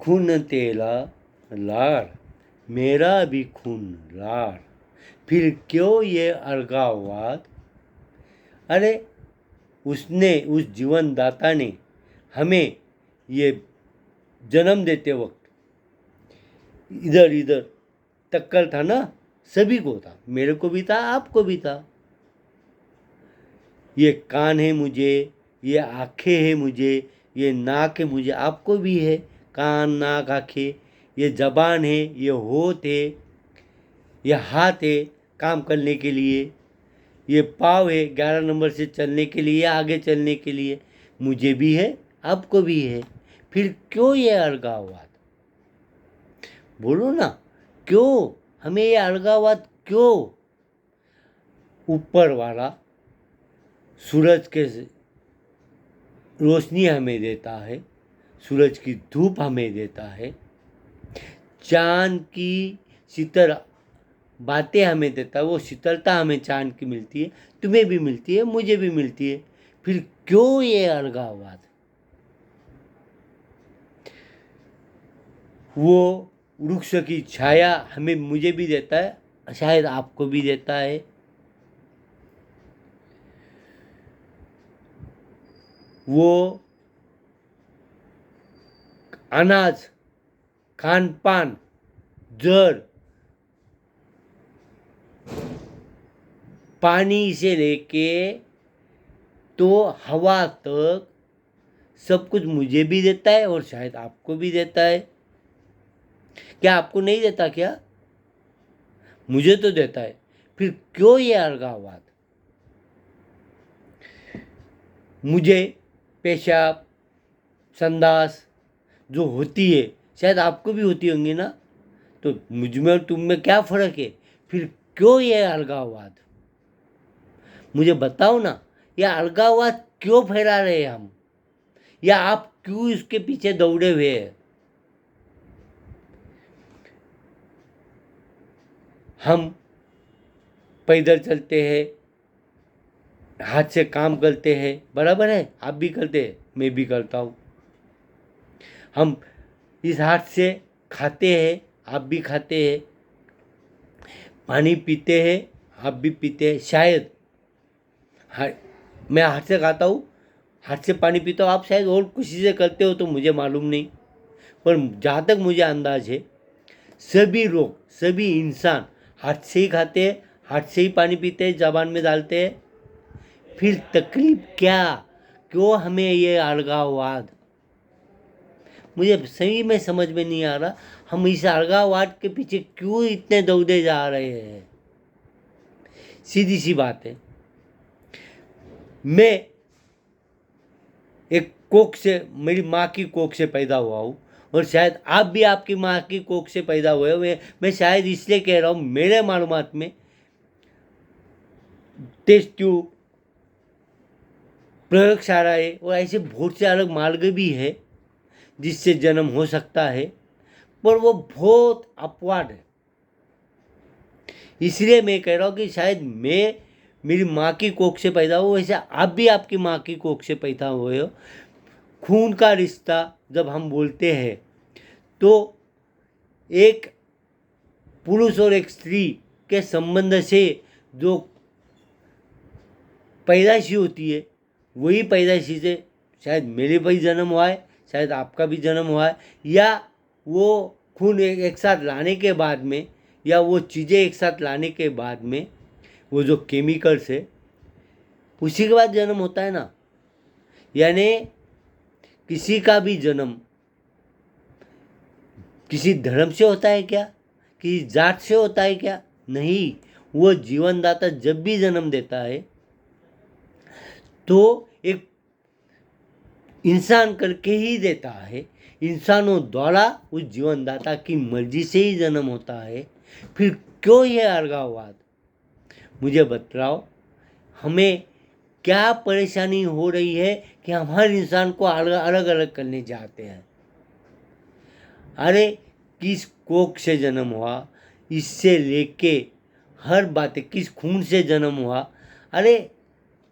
खून तेरा लाड़, मेरा भी खून लाड़, फिर क्यों ये अलगाववाद। अरे उसने, उस जीवन दाता ने हमें ये जन्म देते वक्त इधर इधर टक्कर था ना, सभी को था, मेरे को भी था, आपको भी था। ये कान है मुझे, ये आँखें हैं मुझे, ये नाक है मुझे, आपको भी है कान नाक आँखें। ये जबान है, ये होठ है, ये हाथ है काम करने के लिए, ये पाँव है 11 नंबर से चलने के लिए, आगे चलने के लिए। मुझे भी है, आपको भी है, फिर क्यों ये अलगाववाद। बोलो ना, क्यों हमें ये अलगाववाद क्यों। ऊपर वाला सूरज के रोशनी हमें देता है, सूरज की धूप हमें देता है, चांद की शीतल बातें हमें देता है, वो शीतलता हमें चांद की मिलती है, तुम्हें भी मिलती है, मुझे भी मिलती है, फिर क्यों ये अलगाववाद। वो वृक्ष की छाया हमें, मुझे भी देता है, शायद आपको भी देता है। वो अनाज, खान पान, जड़, पानी से लेके तो हवा तक सब कुछ मुझे भी देता है और शायद आपको भी देता है। क्या आपको नहीं देता क्या। मुझे तो देता है, फिर क्यों ये अलगाववाद। मुझे पेशाब संडास जो होती है शायद आपको भी होती होंगी ना, तो मुझ में और तुम में क्या फ़र्क है, फिर क्यों ये अलगाववाद। मुझे बताओ ना, ये अलगाववाद क्यों फैला रहे हैं हम, या आप क्यों इसके पीछे दौड़े हुए हैं। हम पैदल चलते हैं, हाथ से काम करते हैं, बराबर है, आप भी करते हैं, मैं भी करता हूँ। हम इस हाथ से खाते हैं, आप भी खाते हैं, पानी पीते हैं, आप भी पीते हैं शायद। हाँ, मैं हाथ से खाता हूँ, हाथ से पानी पीता हूँ, आप शायद और किसी से करते हो तो मुझे मालूम नहीं, पर जहाँ तक मुझे अंदाज है सभी लोग, सभी इंसान हाथ से ही खाते हैं, हाथ से ही पानी पीते हैं, ज़बान में डालते हैं, फिर तकलीफ क्या, क्यों हमें ये अलगाववाद। मुझे सही में समझ में नहीं आ रहा, हम इस अलगाववाद के पीछे क्यों इतने दौड़े जा रहे हैं। सीधी सी बात है, मैं एक कोख से, मेरी माँ की कोख से पैदा हुआ हूँ, और शायद आप भी आपकी माँ की कोख से पैदा हुए हो। मैं शायद इसलिए कह रहा हूँ, मेरे मालूमात में टेस्ट ट्यूब, प्रयोगशालाएँ और ऐसे बहुत से अलग मार्ग भी है जिससे जन्म हो सकता है, पर वो बहुत अपवाद है। इसलिए मैं कह रहा हूँ कि शायद मैं मेरी माँ की कोख से पैदा हुआ, वैसे आप भी आपकी माँ की कोख से पैदा हुए हो। खून का रिश्ता जब हम बोलते हैं तो एक पुरुष और एक स्त्री के संबंध से जो पैदाइशी होती है, वही पैदाइशी से शायद मेरे भी जन्म हुआ है, शायद आपका भी जन्म हुआ है, या वो खून एक साथ लाने के बाद में, या वो चीज़ें एक साथ लाने के बाद में, वो जो केमिकल्स है उसी के बाद जन्म होता है ना। यानी किसी का भी जन्म किसी धर्म से होता है क्या, किसी जात से होता है क्या, नहीं। वो जीवनदाता जब भी जन्म देता है तो एक इंसान करके ही देता है, इंसानों द्वारा उस जीवनदाता की मर्जी से ही जन्म होता है, फिर क्यों ये अलगाववाद। मुझे बताओ, हमें क्या परेशानी हो रही है कि हम हर इंसान को अलग अलग करने चाहते हैं। अरे किस कोख से जन्म हुआ, इससे लेके हर बातें, किस खून से जन्म हुआ, अरे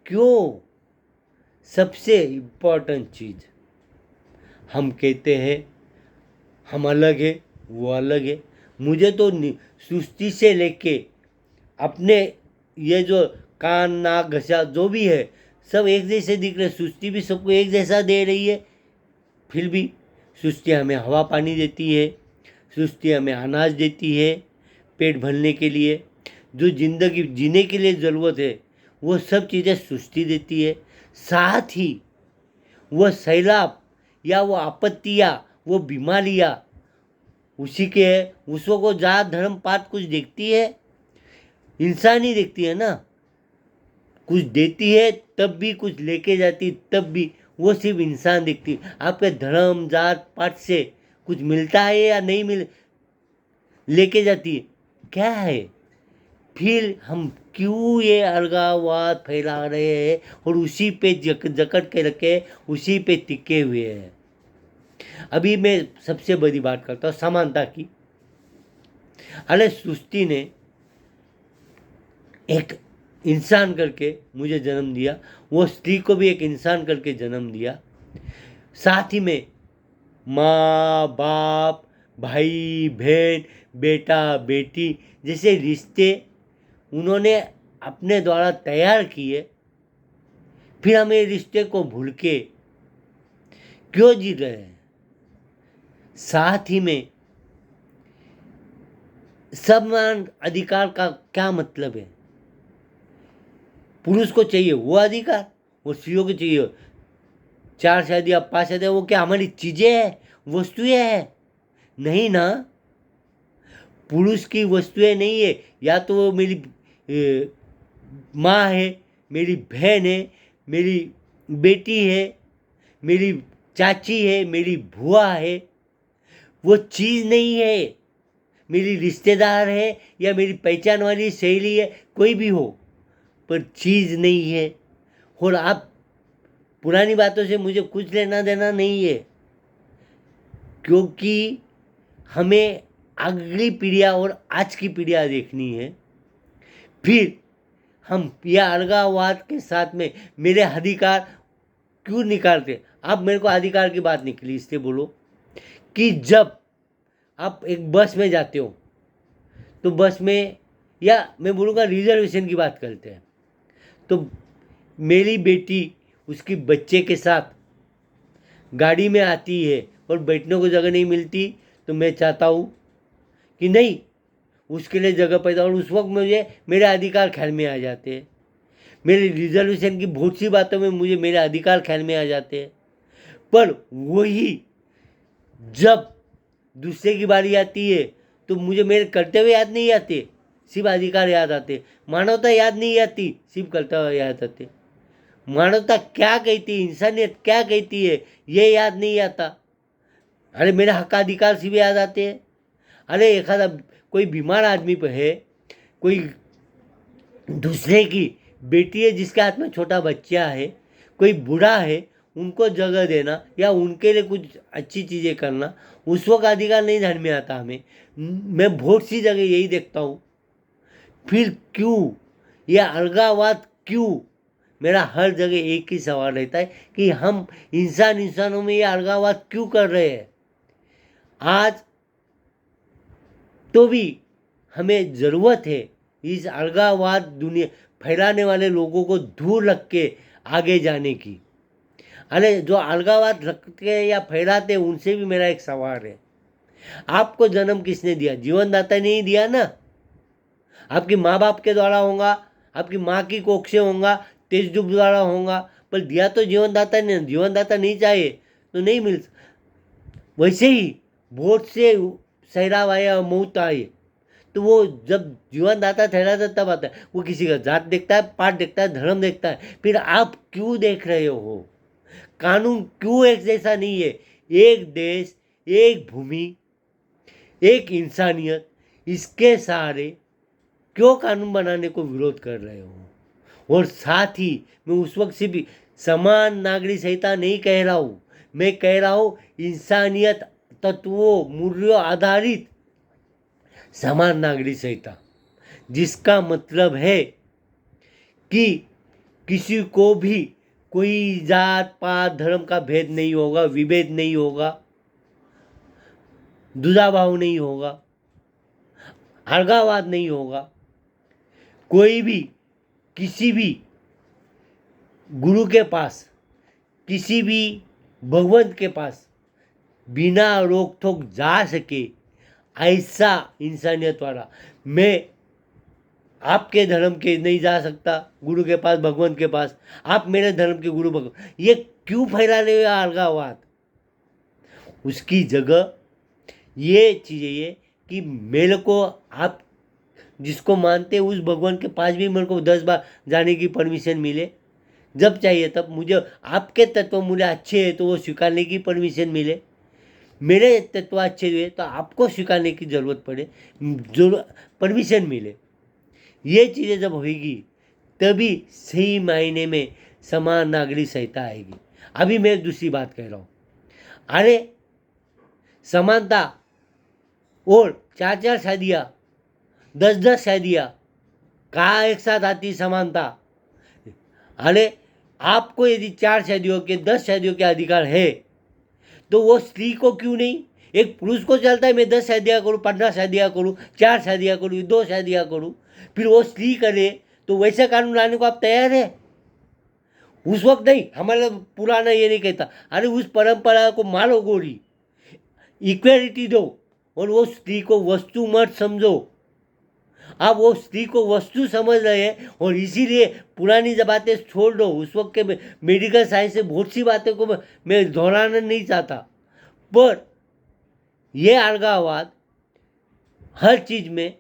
क्यों। सबसे इम्पोर्टेंट चीज़ हम कहते हैं हम अलग है, वो अलग है। मुझे तो सुस्ती से लेके अपने ये जो कान नाक घसा जो भी है सब एक जैसे दिख रहे। सुस्ती भी सबको एक जैसा दे रही है। फिर भी सुस्ती हमें हवा पानी देती है, सुस्ती हमें अनाज देती है पेट भरने के लिए। जो ज़िंदगी जीने के लिए ज़रूरत है वो सब चीज़ें सुस्ती देती है। साथ ही वो सैलाब या वो आपत्तियाँ, वो बीमारियाँ उसी के है। उसको को जात धर्म पात कुछ देखती है? इंसान ही देखती है ना। कुछ देती है तब भी, कुछ लेके जाती तब भी, वो सिर्फ इंसान देखती है। आपके धर्म जात पात से कुछ मिलता है या नहीं लेके जाती है क्या है? फिर हम क्यों ये अलगाववाद फैला रहे हैं और उसी पे जकड़ के रखे, उसी पे टिके हुए हैं। अभी मैं सबसे बड़ी बात करता हूँ समानता की। अरे सुस्ती ने एक इंसान करके मुझे जन्म दिया, वो स्त्री को भी एक इंसान करके जन्म दिया। साथ ही में माँ बाप, भाई बहन, बेटा बेटी जैसे रिश्ते उन्होंने अपने द्वारा तैयार किए। फिर हम ये रिश्ते को भूल के क्यों जी रहे हैं? साथ ही में समान अधिकार का क्या मतलब है? पुरुष को चाहिए वो अधिकार और स्त्रियों को चाहिए 4 शादियाँ 5 शादियाँ। वो क्या हमारी चीज़ें हैं, वस्तुएं हैं? नहीं ना। पुरुष की वस्तुएं नहीं है। या तो वो मेरी माँ है, मेरी बहन है, मेरी बेटी है, मेरी चाची है, मेरी बुआ है। वो चीज़ नहीं है। मेरी रिश्तेदार है या मेरी पहचान वाली सहेली है, कोई भी हो, पर चीज़ नहीं है। और आप पुरानी बातों से मुझे कुछ लेना देना नहीं है, क्योंकि हमें अगली पीढ़ियाँ और आज की पीढ़ियाँ देखनी है। फिर हम यह अलगाववाद के साथ में मेरे अधिकार क्यों निकालते? आप मेरे को अधिकार की बात निकली इससे बोलो कि जब आप एक बस में जाते हो तो बस में, या मैं बोलूँगा रिजर्वेशन की बात करते हैं, तो मेरी बेटी उसकी बच्चे के साथ गाड़ी में आती है और बैठने को जगह नहीं मिलती, तो मैं चाहता हूँ कि नहीं, उसके लिए जगह पैदा। और उस वक्त मुझे मेरे अधिकार ख्याल में आ जाते हैं। मेरे रिजर्वेशन की बहुत सी बातों में मुझे मेरे अधिकार ख्याल में आ जाते हैं। पर वही जब दूसरे की बारी आती है तो मुझे मेरे कर्तव्य याद नहीं आते, सिर्फ अधिकार याद आते। मानवता याद नहीं आती, सिर्फ कर्तव्य याद आते। मानवता क्या कहती है, इंसानियत क्या कहती है, ये याद नहीं आता। अरे मेरे हक अधिकार सिर्फ याद आते हैं। अरे एखादा कोई बीमार आदमी पर है, कोई दूसरे की बेटी है जिसके हाथ में छोटा बच्चा है, कोई बूढ़ा है, उनको जगह देना या उनके लिए कुछ अच्छी चीज़ें करना, उस वक्त अधिकार नहीं ध्यान में आता हमें। मैं बहुत सी जगह यही देखता हूँ। फिर क्यों यह अलगाववाद क्यों? मेरा हर जगह एक ही सवाल रहता है कि हम इंसानों में ये अलगाववाद क्यों कर रहे हैं? आज तो भी हमें ज़रूरत है इस अलगाववाद दुनिया फैलाने वाले लोगों को दूर रख के आगे जाने की। अरे जो अलगाववाद रखते या फैलाते उनसे भी मेरा एक सवाल है। आपको जन्म किसने दिया? जीवनदाता ने ही दिया ना। आपकी माँ बाप के द्वारा होगा, आपकी माँ की कोख से होगा, तेज दुख द्वारा होगा, पर दिया तो जीवनदाता ने। जीवनदाता नहीं चाहे तो नहीं मिल। वैसे ही बहुत से सैराब आए, मौत आए, तो वो जब जीवनदाता ठहराता तब आता है। वो किसी का जात देखता है, पात देखता है, धर्म देखता है। फिर आप क्यों देख रहे हो? कानून क्यों एक जैसा नहीं है? एक देश, एक भूमि, एक इंसानियत, इसके सहारे क्यों कानून बनाने को विरोध कर रहे हो? और साथ ही मैं उस वक्त से भी समान नागरिक संहिता नहीं कह रहा हूँ, मैं कह रहा हूँ इंसानियत तत्वों मूल्यों आधारित समान नागरिक संहिता, जिसका मतलब है कि किसी को भी कोई जात पात धर्म का भेद नहीं होगा, विभेद नहीं होगा। दुजाभाव नहीं होगा, अलगावाद नहीं होगा। कोई भी किसी भी गुरु के पास, किसी भी भगवंत के पास बिना रोक टोक जा सके, ऐसा इंसानियत वाला। मैं आपके धर्म के नहीं जा सकता गुरु के पास, भगवंत के पास, आप मेरे धर्म के गुरु भगवान, ये क्यों फैला रहे हो अलगावाद? उसकी जगह ये चीज़ें ये कि मेरे को, आप जिसको मानते हैं उस भगवान के पास भी मेरे को 10 बार जाने की परमिशन मिले, जब चाहिए तब। मुझे आपके तत्व मुझे अच्छे हैं तो वो स्वीकारने की परमिशन मिले, मेरे तत्व अच्छे हुए तो आपको स्वीकारने की ज़रूरत पड़े, जो परमिशन मिले। ये चीज़ें जब होगी तभी सही मायने में समान नागरिक संहिता आएगी। अभी मैं दूसरी बात कह रहा हूँ, अरे समानता और 4-4 शादियाँ, 10-10 शादियाँ, कहाँ एक साथ आती समानता? अरे आपको यदि 4 शादियों के 10 शादियों के अधिकार है तो वो स्त्री को क्यों नहीं? एक पुरुष को चलता है मैं 10 शादियाँ करूँ, 15 शादियाँ करूँ, 4 शादियाँ करूँ, 2 शादियाँ करूँ, फिर वो स्त्री करे तो वैसे कानून लाने को आप तैयार है? उस वक्त नहीं, हमारा पुराना ये नहीं कहता, अरे उस परंपरा को मारो गोली, इक्वेलिटी दो, और वो स्त्री को वस्तु मत समझो। आप वो स्त्री को वस्तु समझ रहे हैं और इसीलिए पुरानी बातें छोड़ दो। उस वक्त के मेडिकल साइंस से बहुत सी बातें को मैं दोहराना नहीं चाहता, पर ये अलगाववाद हर चीज़ में,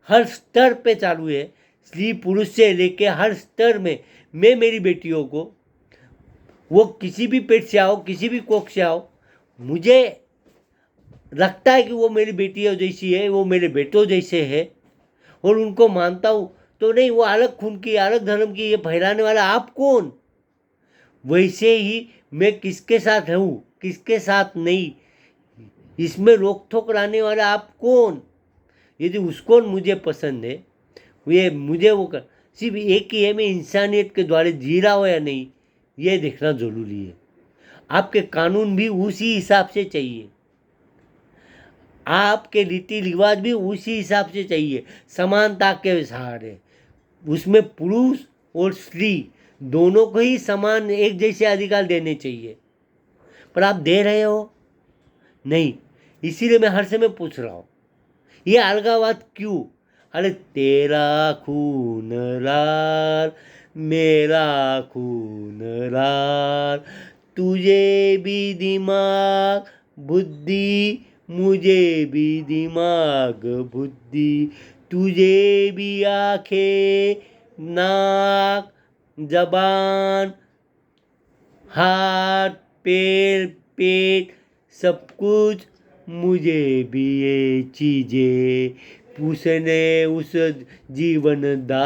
हर स्तर पे चालू है, स्त्री पुरुष से लेके हर स्तर में। मैं मेरी बेटियों को, वो किसी भी पेट से आओ, किसी भी कोख से आओ, मुझे लगता है कि वो मेरी बेटियों जैसी है, वो मेरे बेटों जैसे है, और उनको मानता हूँ। तो नहीं वो अलग खून की, अलग धर्म की, ये फैलाने वाला आप कौन? वैसे ही मैं किसके साथ हूँ, किसके साथ नहीं, इसमें रोक टोक लाने वाला आप कौन? यदि उसको मुझे पसंद है, ये मुझे वो कर, सिर्फ एक ही है, मैं इंसानियत के द्वारा जी रहा हो या नहीं, ये देखना ज़रूरी है। आपके कानून भी उसी हिसाब से चाहिए, आपके रीति रिवाज भी उसी हिसाब से चाहिए, समानता के सहारे। उसमें पुरुष और स्त्री दोनों को ही समान एक जैसे अधिकार देने चाहिए, पर आप दे रहे हो नहीं। इसीलिए मैं हर समय पूछ रहा हूँ, ये अलगावाद क्यों? अरे तेरा खून लाल, मेरा खून लाल, तुझे भी दिमाग बुद्धि, मुझे भी दिमाग बुद्धि, तुझे भी आंखें, नाक, जबान, हाथ, पैर, पेट, सब कुछ, मुझे भी ये चीज़ें पूछने उस जीवन दाता